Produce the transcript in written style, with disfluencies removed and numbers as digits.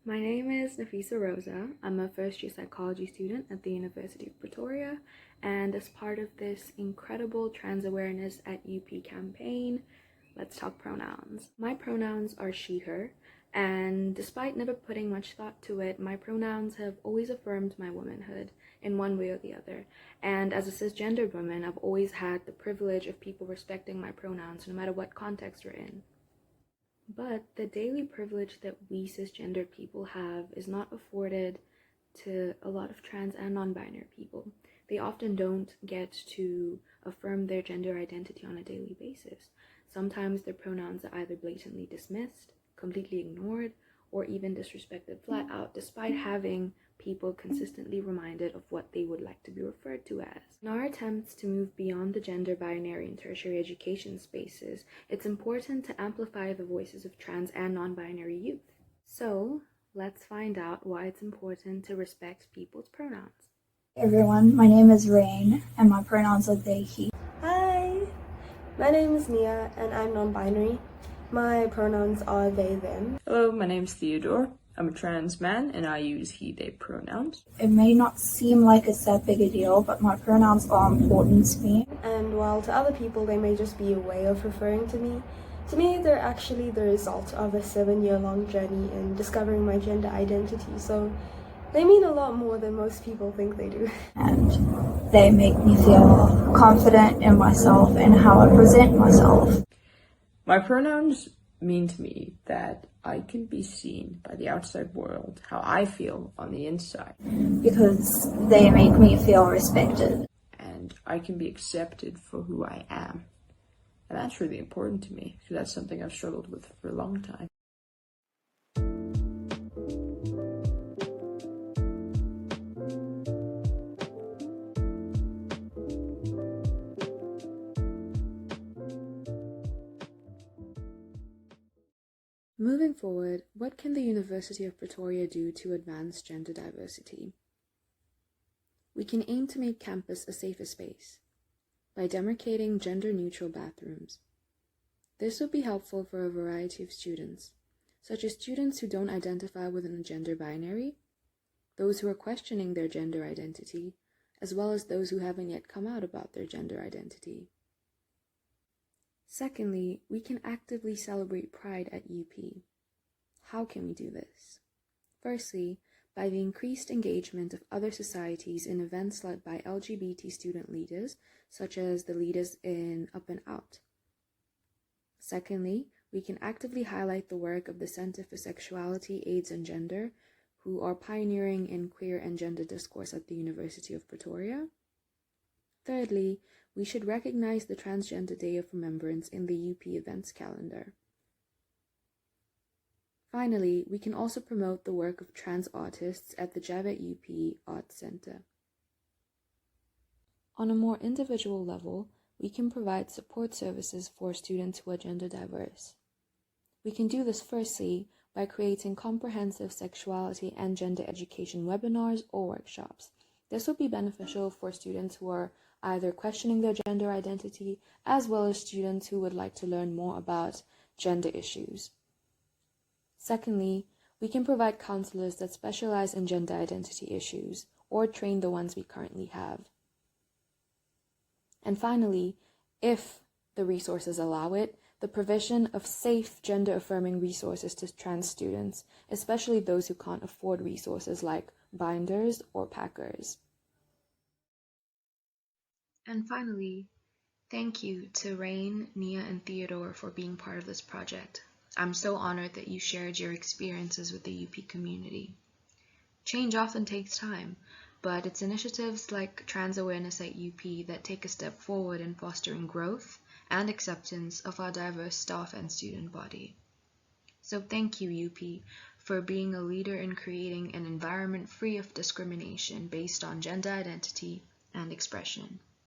My name is Nafisa Roza. I'm a first-year psychology student at the University of Pretoria, and as part of this incredible trans awareness at UP campaign, let's talk pronouns. My pronouns are she, her, and despite never putting much thought to it, my pronouns have always affirmed my womanhood in one way or the other. And as a cisgendered woman, I've always had the privilege of people respecting my pronouns no matter what context we're in. But the daily privilege that we cisgendered people have is not afforded to a lot of trans and non-binary people. They often don't get to affirm their gender identity on a daily basis. Sometimes their pronouns are either blatantly dismissed, completely ignored, or even disrespected flat out, despite having people consistently reminded of what they would like to be referred to as. In our attempts to move beyond the gender binary in tertiary education spaces, it's important to amplify the voices of trans and non-binary youth. So, let's find out why it's important to respect people's pronouns. Hey everyone, my name is Rain, and my pronouns are they, he. Hi, my name is Nia, and I'm non-binary. My pronouns are they, them. Hello, my name's Theodore. I'm a trans man and I use he, they pronouns. It may not seem like it's that big a deal, but my pronouns are important to me. And while to other people they may just be a way of referring to me they're actually the result of a 7-year-long journey in discovering my gender identity. So they mean a lot more than most people think they do. And they make me feel confident in myself and how I present myself. My pronouns mean to me that I can be seen by the outside world how I feel on the inside. Because they make me feel respected. And I can be accepted for who I am. And that's really important to me, because that's something I've struggled with for a long time. Moving forward, what can the University of Pretoria do to advance gender diversity? We can aim to make campus a safer space by demarcating gender-neutral bathrooms. This would be helpful for a variety of students, such as students who don't identify within a gender binary, those who are questioning their gender identity, as well as those who haven't yet come out about their gender identity. Secondly, we can actively celebrate Pride at UP. How can we do this? Firstly, by the increased engagement of other societies in events led by LGBT student leaders, such as the leaders in Up and Out. Secondly, we can actively highlight the work of the Center for Sexuality, AIDS and Gender, who are pioneering in queer and gender discourse at the University of Pretoria. Thirdly, we should recognize the Transgender Day of Remembrance in the UP events calendar. Finally, we can also promote the work of trans artists at the Javet UP Arts Center. On a more individual level, we can provide support services for students who are gender diverse. We can do this firstly by creating comprehensive sexuality and gender education webinars or workshops. This will be beneficial for students who are either questioning their gender identity, as well as students who would like to learn more about gender issues. Secondly, we can provide counselors that specialize in gender identity issues, or train the ones we currently have. And finally, if the resources allow it, the provision of safe gender-affirming resources to trans students, especially those who can't afford resources like binders or packers. And finally, thank you to Rain, Nia, and Theodore for being part of this project. I'm so honored that you shared your experiences with the UP community. Change often takes time, but it's initiatives like Trans Awareness at UP that take a step forward in fostering growth and acceptance of our diverse staff and student body. So thank you, UP, for being a leader in creating an environment free of discrimination based on gender identity and expression.